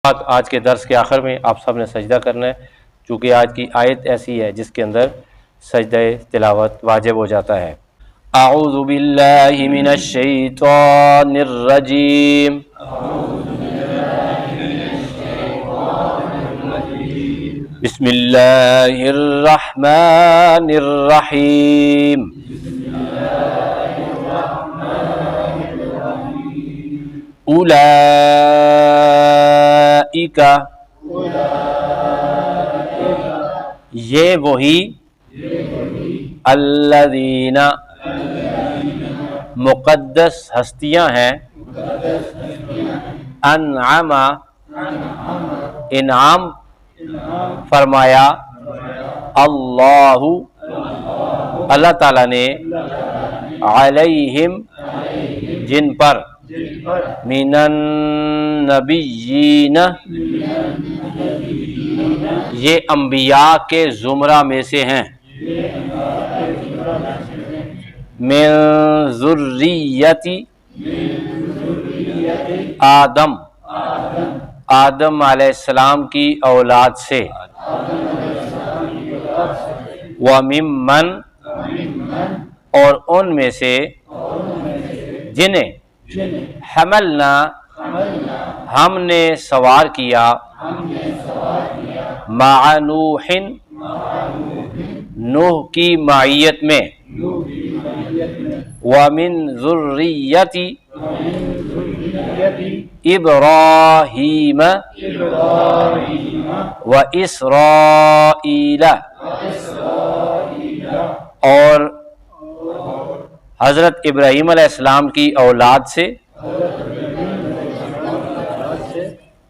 آج کے درس کے آخر میں آپ سب نے سجدہ کرنا ہے، چونکہ آج کی آیت ایسی ہے جس کے اندر سجدہ تلاوت واجب ہو جاتا ہے۔ اعوذ باللہ من الشیطان الرجیم، بسم اللہ الرحمن الرحیم۔ اولئک، یہ وہی، الذین، مقدس ہستیاں ہیں، انعم، انعام فرمایا، اللہ تعالیٰ نے، علیہم، جن پر، من النبیین، یہ انبیاء کے زمرہ میں سے ہیں، من ذریت آدم، آدم علیہ السلام کی اولاد سے، وممن، اور ان میں سے جنہیں، حملنا، ہم نے سوار کیا، مع نوح، نوح کی معیت میں، ومن ذریت ابراہیم و اسرائیل، اور حضرت ابراہیم علیہ السلام کی اولاد سے،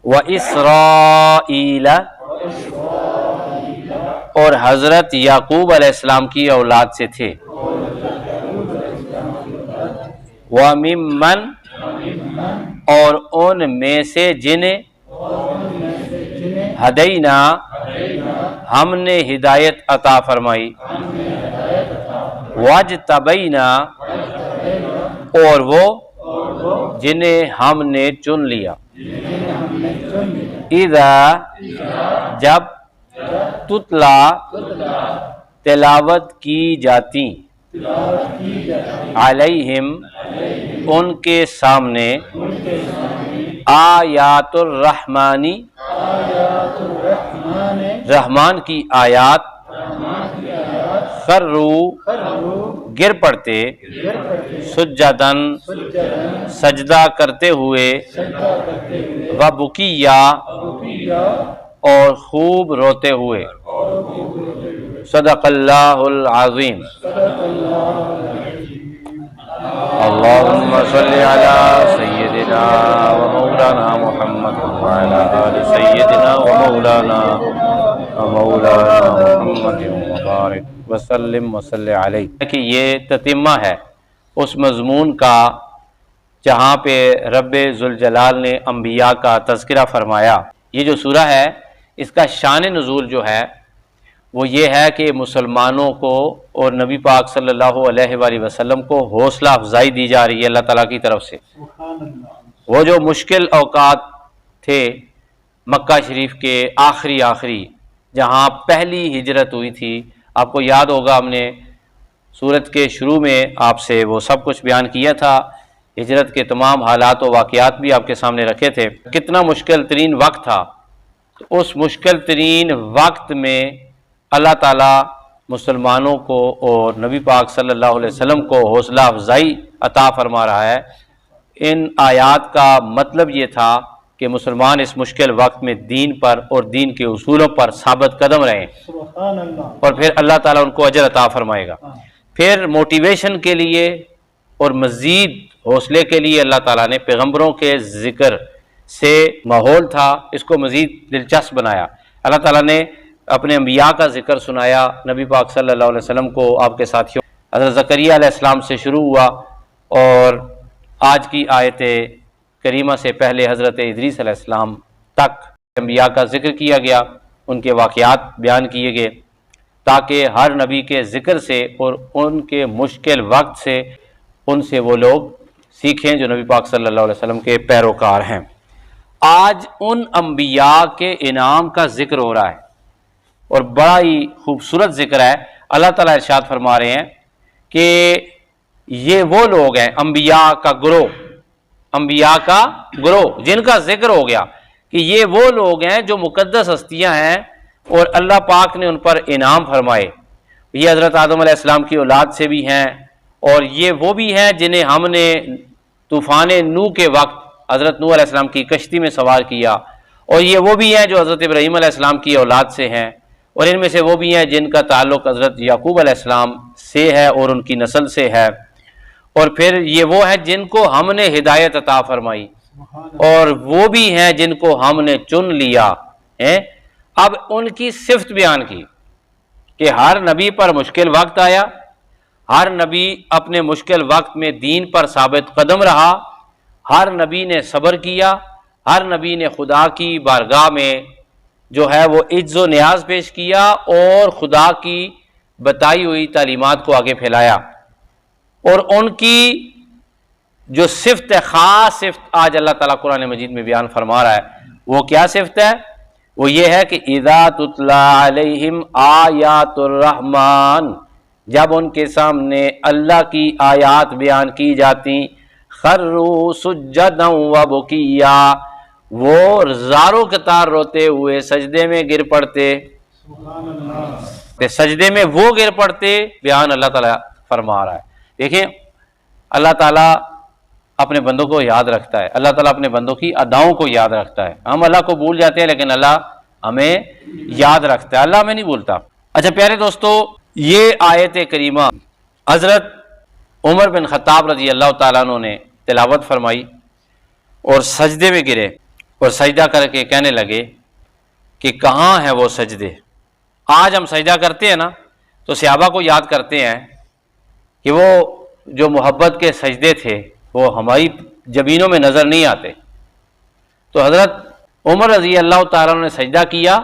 و اسرائیل، اور حضرت یعقوب علیہ السلام کی اولاد سے تھے، وَمِمَّنْ، اور ان میں سے جنہیں، ہدینا، ہم نے ہدایت عطا فرمائی، واجتبینا، اور وہ جنہیں ہم نے چن لیا، اذا، جب، تتلا، تلاوت کی جاتی، علیہم، ان کے سامنے، آیات الرحمانی، رحمان کی آیات، خروا، گر پڑتے، سجدن، سجدہ کرتے ہوئے، وبکیا، اور خوب روتے ہوئے، صدق اللہ العظیم۔ اللہم صلی علی سیدنا و مولانا محمد وعلی آل سیدنا و مولانا محمد مبارک وسلم وصلی علیہ، کہ یہ تتمہ ہے اس مضمون کا جہاں پہ رب ذوالجلال نے انبیاء کا تذکرہ فرمایا۔ یہ جو سورہ ہے اس کا شان نزول جو ہے وہ یہ ہے کہ مسلمانوں کو اور نبی پاک صلی اللہ علیہ وآلہ وسلم کو حوصلہ افزائی دی جا رہی ہے اللہ تعالیٰ کی طرف سے۔ وہ جو مشکل اوقات تھے مکہ شریف کے آخری جہاں پہلی ہجرت ہوئی تھی، آپ کو یاد ہوگا ہم نے سورت کے شروع میں آپ سے وہ سب کچھ بیان کیا تھا، ہجرت کے تمام حالات و واقعات بھی آپ کے سامنے رکھے تھے، کتنا مشکل ترین وقت تھا۔ اس مشکل ترین وقت میں اللہ تعالیٰ مسلمانوں کو اور نبی پاک صلی اللہ علیہ وسلم کو حوصلہ افزائی عطا فرما رہا ہے۔ ان آیات کا مطلب یہ تھا کہ مسلمان اس مشکل وقت میں دین پر اور دین کے اصولوں پر ثابت قدم رہیں، اور پھر اللہ تعالیٰ ان کو اجر عطا فرمائے گا۔ پھر موٹیویشن کے لیے اور مزید حوصلے کے لیے اللہ تعالیٰ نے پیغمبروں کے ذکر سے ماحول تھا اس کو مزید دلچسپ بنایا۔ اللہ تعالیٰ نے اپنے انبیاء کا ذکر سنایا، نبی پاک صلی اللہ علیہ وسلم کو آپ کے ساتھیوں حضرت زکریا علیہ السلام سے شروع ہوا، اور آج کی آیت کریمہ سے پہلے حضرت ادریس علیہ السلام تک انبیاء کا ذکر کیا گیا، ان کے واقعات بیان کیے گئے، تاکہ ہر نبی کے ذکر سے اور ان کے مشکل وقت سے ان سے وہ لوگ سیکھیں جو نبی پاک صلی اللہ علیہ وسلم کے پیروکار ہیں۔ آج ان انبیاء کے انعام کا ذکر ہو رہا ہے، اور بڑا ہی خوبصورت ذکر ہے۔ اللہ تعالیٰ ارشاد فرما رہے ہیں کہ یہ وہ لوگ ہیں، انبیاء کا گروہ، انبیاء کا گروہ جن کا ذکر ہو گیا کہ یہ وہ لوگ ہیں جو مقدس ہستیاں ہیں اور اللہ پاک نے ان پر انعام فرمائے۔ یہ حضرت آدم علیہ السلام کی اولاد سے بھی ہیں، اور یہ وہ بھی ہیں جنہیں ہم نے طوفان نوح کے وقت حضرت نوح علیہ السلام کی کشتی میں سوار کیا، اور یہ وہ بھی ہیں جو حضرت ابراہیم علیہ السلام کی اولاد سے ہیں، اور ان میں سے وہ بھی ہیں جن کا تعلق حضرت یعقوب علیہ السلام سے ہے اور ان کی نسل سے ہے، اور پھر یہ وہ ہیں جن کو ہم نے ہدایت عطا فرمائی، اور وہ بھی ہیں جن کو ہم نے چن لیا ہے۔ اب ان کی صفت بیان کی کہ ہر نبی پر مشکل وقت آیا، ہر نبی اپنے مشکل وقت میں دین پر ثابت قدم رہا، ہر نبی نے صبر کیا، ہر نبی نے خدا کی بارگاہ میں جو ہے وہ عجز و نیاز پیش کیا اور خدا کی بتائی ہوئی تعلیمات کو آگے پھیلایا۔ اور ان کی جو صفت ہے، خاص صفت آج اللہ تعالیٰ قرآن مجید میں بیان فرما رہا ہے، وہ کیا صفت ہے؟ وہ یہ ہے کہ اذا تتلی علیہم آیات الرحمن، جب ان کے سامنے اللہ کی آیات بیان کی جاتی، خروا سجدا وبکیا، وہ زاروں قطار روتے ہوئے سجدے میں گر پڑتے، سجدے میں وہ گر پڑتے، بیان اللہ تعالیٰ فرما رہا ہے۔ دیکھیں اللہ تعالیٰ اپنے بندوں کو یاد رکھتا ہے، اللہ تعالیٰ اپنے بندوں کی اداؤں کو یاد رکھتا ہے۔ ہم اللہ کو بھول جاتے ہیں لیکن اللہ ہمیں یاد رکھتا ہے، اللہ ہمیں نہیں بھولتا۔ اچھا پیارے دوستو، یہ آیت کریمہ حضرت عمر بن خطاب رضی اللہ تعالیٰ عنہ نے تلاوت فرمائی اور سجدے میں گرے اور سجدہ کر کے کہنے لگے کہ کہاں ہیں وہ سجدے۔ آج ہم سجدہ کرتے ہیں نا تو صحابہ کو یاد کرتے ہیں کہ وہ جو محبت کے سجدے تھے وہ ہماری جبینوں میں نظر نہیں آتے۔ تو حضرت عمر رضی اللہ تعالیٰ نے سجدہ کیا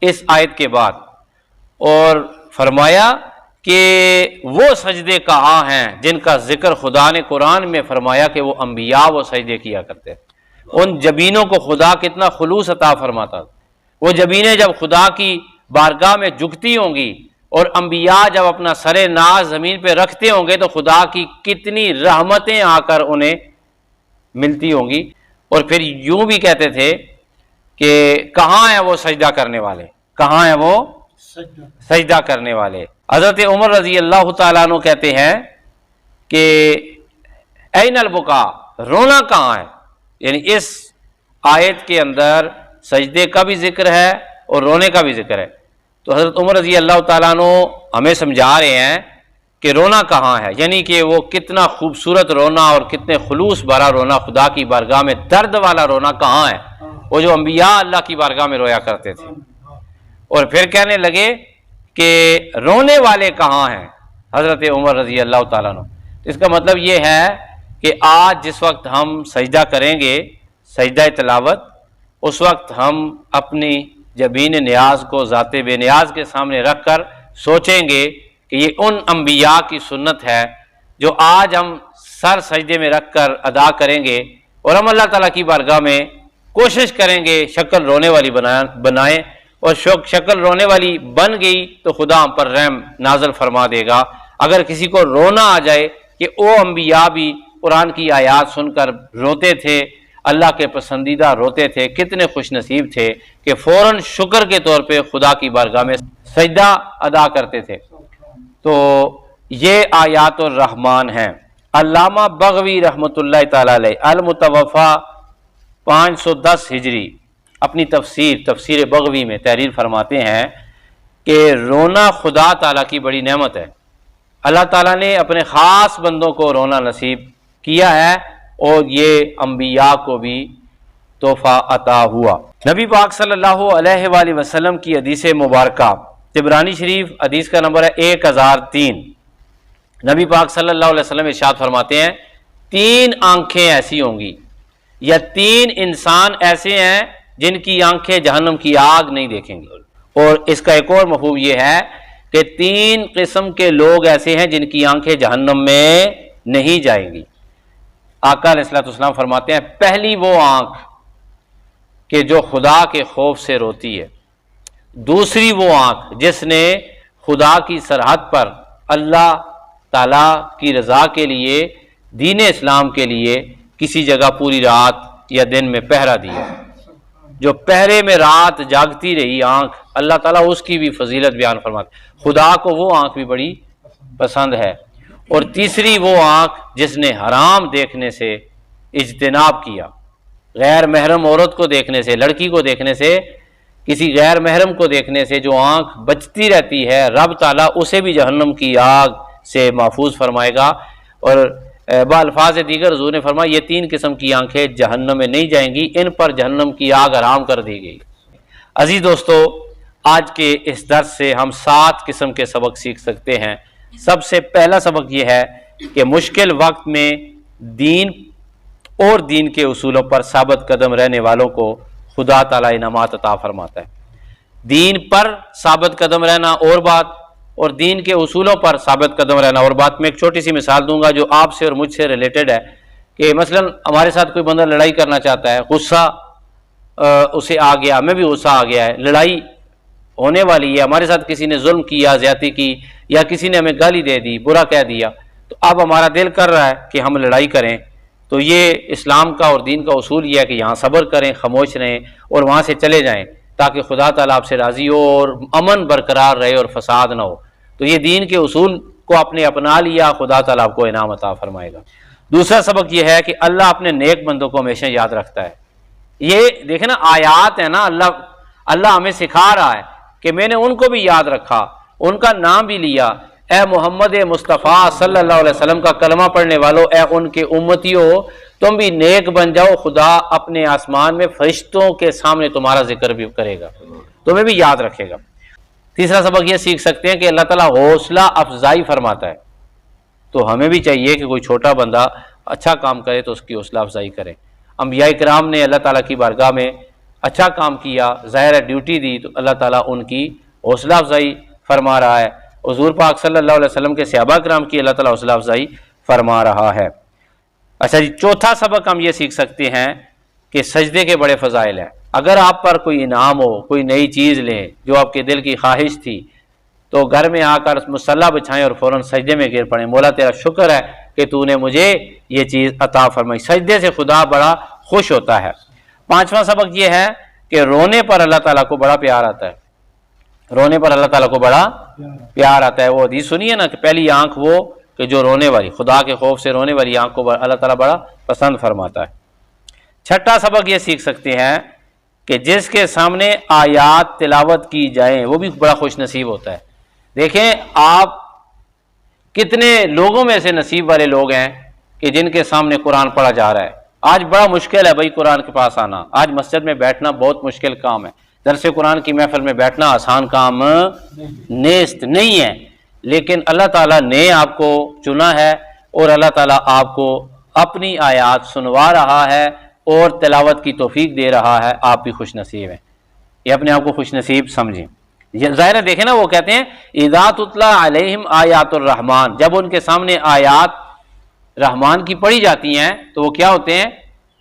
اس آیت کے بعد اور فرمایا کہ وہ سجدے کہاں ہیں جن کا ذکر خدا نے قرآن میں فرمایا کہ وہ انبیاء وہ سجدے کیا کرتے۔ ان جبینوں کو خدا کتنا خلوص عطا فرماتا، وہ جبینیں جب خدا کی بارگاہ میں جھکتی ہوں گی اور انبیاء جب اپنا سر ناز زمین پہ رکھتے ہوں گے تو خدا کی کتنی رحمتیں آ کر انہیں ملتی ہوں گی۔ اور پھر یوں بھی کہتے تھے کہ کہاں ہیں وہ سجدہ کرنے والے، کہاں ہیں وہ سجدہ کرنے والے۔ حضرت عمر رضی اللہ تعالیٰ عنہ کہتے ہیں کہ این البکا، رونا کہاں ہے؟ یعنی اس آیت کے اندر سجدے کا بھی ذکر ہے اور رونے کا بھی ذکر ہے۔ تو حضرت عمر رضی اللہ تعالیٰ عنہ ہمیں سمجھا رہے ہیں کہ رونا کہاں ہے، یعنی کہ وہ کتنا خوبصورت رونا اور کتنے خلوص بھرا رونا، خدا کی بارگاہ میں درد والا رونا کہاں ہے، وہ جو انبیاء اللہ کی بارگاہ میں رویا کرتے تھے۔ اور پھر کہنے لگے کہ رونے والے کہاں ہیں حضرت عمر رضی اللہ تعالیٰ عنہ۔ اس کا مطلب یہ ہے کہ آج جس وقت ہم سجدہ کریں گے، سجدہ تلاوت، اس وقت ہم اپنی جبین نیاز کو ذات بے نیاز کے سامنے رکھ کر سوچیں گے کہ یہ ان انبیاء کی سنت ہے جو آج ہم سر سجدے میں رکھ کر ادا کریں گے، اور ہم اللہ تعالیٰ کی بارگاہ میں کوشش کریں گے شکل رونے والی بنائیں، اور شکل رونے والی بن گئی تو خدا ہم پر رحم نازل فرما دے گا۔ اگر کسی کو رونا آ جائے کہ وہ انبیاء بھی قرآن کی آیات سن کر روتے تھے، اللہ کے پسندیدہ روتے تھے، کتنے خوش نصیب تھے کہ فوراً شکر کے طور پہ خدا کی بارگاہ میں سجدہ ادا کرتے تھے۔ تو یہ آیات الرحمن ہیں۔ علامہ بغوی رحمۃ اللہ تعالی علیہ المتوفا 510 ہجری اپنی تفسیر بغوی میں تحریر فرماتے ہیں کہ رونا خدا تعالیٰ کی بڑی نعمت ہے۔ اللہ تعالیٰ نے اپنے خاص بندوں کو رونا نصیب کیا ہے اور یہ انبیاء کو بھی تحفہ عطا ہوا۔ نبی پاک صلی اللہ علیہ وآلہ وسلم کی حدیث مبارکہ طبرانی شریف حدیث کا نمبر ہے 1003۔ نبی پاک صلی اللہ علیہ وسلم ارشاد فرماتے ہیں 3 آنکھیں ایسی ہوں گی یا 3 انسان ایسے ہیں جن کی آنکھیں جہنم کی آگ نہیں دیکھیں گی۔ اور اس کا ایک اور مفہوم یہ ہے کہ 3 قسم کے لوگ ایسے ہیں جن کی آنکھیں جہنم میں نہیں جائیں گی۔ آقا علیہ الصلوۃ والسلام فرماتے ہیں پہلی وہ آنکھ کہ جو خدا کے خوف سے روتی ہے، دوسری وہ آنکھ جس نے خدا کی سرحد پر اللہ تعالیٰ کی رضا کے لیے، دین اسلام کے لیے کسی جگہ پوری رات یا دن میں پہرا دیا، جو پہرے میں رات جاگتی رہی آنکھ، اللہ تعالیٰ اس کی بھی فضیلت بیان فرماتے۔ خدا کو وہ آنکھ بھی بڑی پسند ہے۔ اور تیسری وہ آنکھ جس نے حرام دیکھنے سے اجتناب کیا، غیر محرم عورت کو دیکھنے سے، لڑکی کو دیکھنے سے، کسی غیر محرم کو دیکھنے سے جو آنکھ بچتی رہتی ہے، رب تعالیٰ اسے بھی جہنم کی آگ سے محفوظ فرمائے گا۔ اور بالفاظ دیگر حضور نے فرمایا یہ تین قسم کی آنکھیں جہنم میں نہیں جائیں گی، ان پر جہنم کی آگ حرام کر دی گئی۔ عزیز دوستو، آج کے اس درس سے ہم 7 قسم کے سبق سیکھ سکتے ہیں۔ سب سے پہلا سبق یہ ہے کہ مشکل وقت میں دین اور دین کے اصولوں پر ثابت قدم رہنے والوں کو خدا تعالیٰ انعامات عطا فرماتا ہے۔ دین پر ثابت قدم رہنا اور بات، اور دین کے اصولوں پر ثابت قدم رہنا اور بات۔ میں ایک چھوٹی سی مثال دوں گا جو آپ سے اور مجھ سے ریلیٹڈ ہے، کہ مثلا ہمارے ساتھ کوئی بندہ لڑائی کرنا چاہتا ہے، غصہ اسے آ گیا، ہمیں بھی غصہ آ گیا ہے، لڑائی ہونے والی ہے، ہمارے ساتھ کسی نے ظلم کیا، زیادتی کی، یا کسی نے ہمیں گالی دے دی، برا کہہ دیا، تو اب ہمارا دل کر رہا ہے کہ ہم لڑائی کریں۔ تو یہ اسلام کا اور دین کا اصول یہ ہے کہ یہاں صبر کریں، خاموش رہیں اور وہاں سے چلے جائیں، تاکہ خدا تعالیٰ آپ سے راضی ہو اور امن برقرار رہے اور فساد نہ ہو۔ تو یہ دین کے اصول کو آپ نے اپنا لیا، خدا تعالیٰ آپ کو انعام عطا فرمائے گا۔ دوسرا سبق یہ ہے کہ اللہ اپنے نیک بندوں کو ہمیشہ یاد رکھتا ہے۔ یہ دیکھیں نا، آیات ہے نا، اللہ ہمیں سکھا رہا ہے کہ میں نے ان کو بھی یاد رکھا، ان کا نام بھی لیا۔ اے محمد مصطفیٰ صلی اللہ علیہ وسلم کا کلمہ پڑھنے والوں، اے ان کے امتیوں، تم بھی نیک بن جاؤ، خدا اپنے آسمان میں فرشتوں کے سامنے تمہارا ذکر بھی کرے گا، تمہیں بھی یاد رکھے گا۔ تیسرا سبق یہ سیکھ سکتے ہیں کہ اللہ تعالیٰ حوصلہ افزائی فرماتا ہے، تو ہمیں بھی چاہیے کہ کوئی چھوٹا بندہ اچھا کام کرے تو اس کی حوصلہ افزائی کرے۔ انبیاء کرام نے اللہ تعالیٰ کی بارگاہ میں اچھا کام کیا، ظاہر ہے ڈیوٹی دی، تو اللہ تعالیٰ ان کی حوصلہ افزائی فرما رہا ہے۔ حضور پاک صلی اللہ علیہ وسلم کے صحابہ کرام کی اللہ تعالیٰ حوصلہ افزائی فرما رہا ہے۔ اچھا جی، چوتھا سبق ہم یہ سیکھ سکتے ہیں کہ سجدے کے بڑے فضائل ہیں۔ اگر آپ پر کوئی انعام ہو، کوئی نئی چیز لیں جو آپ کے دل کی خواہش تھی، تو گھر میں آ کر مصلی بچھائیں اور فوراً سجدے میں گر پڑیں، مولا تیرا شکر ہے کہ تو نے مجھے یہ چیز عطا فرمائی۔ سجدے سے خدا بڑا خوش ہوتا ہے۔ پانچواں سبق یہ ہے کہ رونے پر اللہ تعالیٰ کو بڑا پیار آتا ہے، رونے پر اللہ تعالیٰ کو بڑا پیار آتا ہے۔ وہ حدیث سنیے نا کہ پہلی آنکھ وہ کہ جو رونے والی، خدا کے خوف سے رونے والی آنکھ کو اللہ تعالیٰ بڑا پسند فرماتا ہے۔ چھٹا سبق یہ سیکھ سکتے ہیں کہ جس کے سامنے آیات تلاوت کی جائیں وہ بھی بڑا خوش نصیب ہوتا ہے۔ دیکھیں آپ کتنے لوگوں میں سے نصیب والے لوگ ہیں کہ جن کے سامنے قرآن پڑھا جا رہا ہے۔ آج بڑا مشکل ہے بھائی قرآن کے پاس آنا، آج مسجد میں بیٹھنا بہت مشکل کام ہے، درس قرآن کی محفل میں بیٹھنا آسان کام نیست نہیں ہے، لیکن اللہ تعالیٰ نے آپ کو چنا ہے اور اللہ تعالیٰ آپ کو اپنی آیات سنوا رہا ہے اور تلاوت کی توفیق دے رہا ہے، آپ بھی خوش نصیب ہیں، یہ اپنے آپ کو خوش نصیب سمجھیں۔ ظاہر ہے دیکھیں نا، وہ کہتے ہیں اذا تتلی علیہم آیات الرحمن، جب ان کے سامنے آیات رحمان کی پڑھی جاتی ہیں تو وہ کیا ہوتے ہیں؟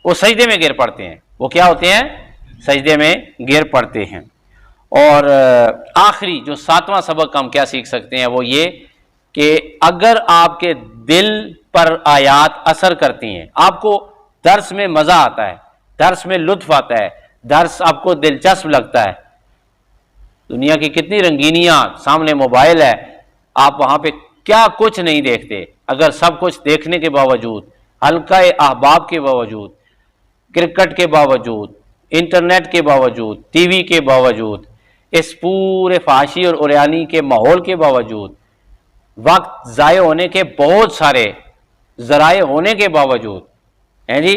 وہ سجدے میں گر پڑتے ہیں۔ وہ کیا ہوتے ہیں؟ سجدے میں گر پڑتے ہیں۔ اور آخری جو 7واں سبق ہم کیا سیکھ سکتے ہیں وہ یہ کہ اگر آپ کے دل پر آیات اثر کرتی ہیں، آپ کو درس میں مزہ آتا ہے، درس میں لطف آتا ہے، درس آپ کو دلچسپ لگتا ہے، دنیا کی کتنی رنگینیاں، سامنے موبائل ہے، آپ وہاں پہ کیا کچھ نہیں دیکھتے، اگر سب کچھ دیکھنے کے باوجود، حلقہ احباب کے باوجود، کرکٹ کے باوجود، انٹرنیٹ کے باوجود، ٹی وی کے باوجود، اس پورے فحاشی اور عریانی کے ماحول کے باوجود، وقت ضائع ہونے کے بہت سارے ذرائع ہونے کے باوجود، جی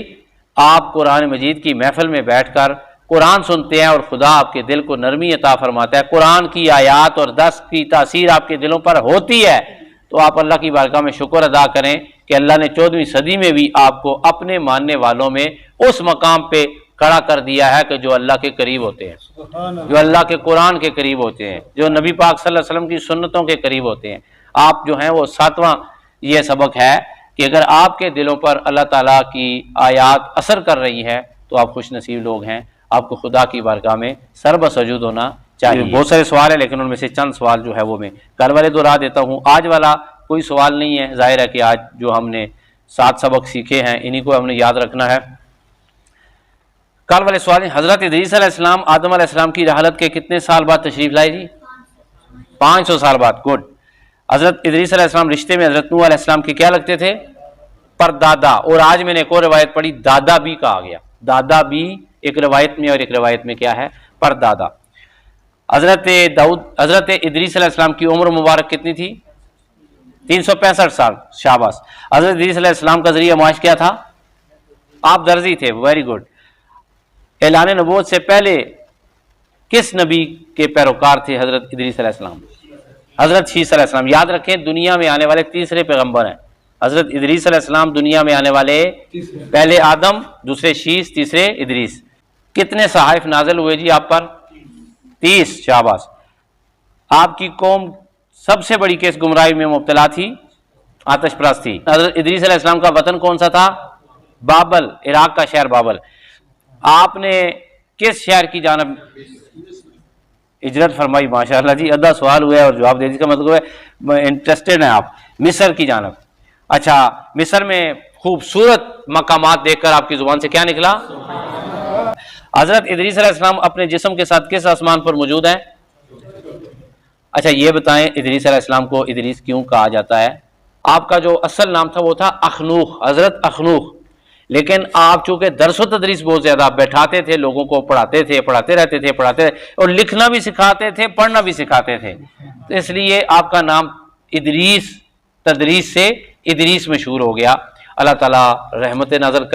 آپ قرآن مجید کی محفل میں بیٹھ کر قرآن سنتے ہیں اور خدا آپ کے دل کو نرمی عطا فرماتا ہے، قرآن کی آیات اور درس کی تاثیر آپ کے دلوں پر ہوتی ہے، تو آپ اللہ کی بارگاہ میں شکر ادا کریں کہ اللہ نے 14ویں صدی میں بھی آپ کو اپنے ماننے والوں میں اس مقام پہ کھڑا کر دیا ہے کہ جو اللہ کے قریب ہوتے ہیں، جو اللہ کے قرآن کے قریب ہوتے ہیں، جو نبی پاک صلی اللہ علیہ وسلم کی سنتوں کے قریب ہوتے ہیں۔ آپ جو ہیں وہ 7واں یہ سبق ہے کہ اگر آپ کے دلوں پر اللہ تعالیٰ کی آیات اثر کر رہی ہے تو آپ خوش نصیب لوگ ہیں۔ آپ کو خدا کی بارگاہ میں سر بسجود ہونا چاہیے۔ بہت سارے سوال ہیں لیکن ان میں سے چند سوال جو ہے وہ میں کل والے دہرا دیتا ہوں، آج والا کوئی سوال نہیں ہے، ظاہر ہے کہ آج جو ہم نے 7 سبق سیکھے ہیں انہی کو ہم نے یاد رکھنا ہے۔ کل والے سوال ہیں، حضرت ادریس علیہ السلام آدم علیہ السلام کی رحلت کے کتنے سال بعد تشریف لائے جی؟ 500 سال بعد۔ گڈ۔ حضرت ادریس علیہ السلام رشتے میں حضرت نوح علیہ السلام کے کیا لگتے تھے؟ پردادا، اور آج میں نے ایک اور روایت پڑھی دادا بھی کہا گیا، دادا بھی ایک روایت میں، اور ایک روایت میں کیا ہے؟ پردادا۔ حضرت ادریس علیہ السلام کی عمر مبارک کتنی تھی؟ 365 سال۔ شاباش۔ حضرت ادریس علیہ السلام کا ذریعہ معاش کیا تھا؟ آپ درزی تھے، ویری گڈ۔ اعلان نبوت سے پہلے کس نبی کے پیروکار تھے حضرت ادریس علیہ السلام؟ حضرت شیس علیہ السلام۔ یاد رکھیں دنیا میں آنے والے تیسرے پیغمبر ہیں حضرت ادریس علیہ السلام، دنیا میں آنے والے پہلے آدم، دوسرے شیس، تیسرے ادریس۔ کتنے صحائف نازل ہوئے جی آپ پر؟ 30۔ شاباش۔ آپ کی قوم سب سے بڑی کس گمراہی میں مبتلا تھی؟ آتش پرستی۔ حضرت ادریس علیہ السلام کا وطن کون سا تھا؟ بابل، عراق کا شہر بابل۔ آپ نے کس شہر کی جانب ہجرت فرمائی؟ ماشاءاللہ جی، آدھا سوال ہوا ہے اور جواب دے دی، کا مطلب ہے انٹرسٹڈ ہیں آپ۔ مصر کی جانب۔ اچھا، مصر میں خوبصورت مقامات دیکھ کر آپ کی زبان سے کیا نکلا؟ حضرت ادریس علیہ السلام اپنے جسم کے ساتھ کس آسمان پر موجود ہیں؟ اچھا یہ بتائیں ادریس علیہ السلام کو ادریس کیوں کہا جاتا ہے؟ آپ کا جو اصل نام تھا وہ تھا اخنوخ، حضرت اخنوخ، لیکن آپ چونکہ درس و تدریس بہت زیادہ بیٹھاتے تھے، لوگوں کو پڑھاتے تھے، پڑھاتے رہتے تھے، اور لکھنا بھی سکھاتے تھے، پڑھنا بھی سکھاتے تھے، تو اس لیے آپ کا نام ادریس تدریس سے ادریس مشہور ہو گیا۔ اللہ تعالیٰ رحمت نازل کرے۔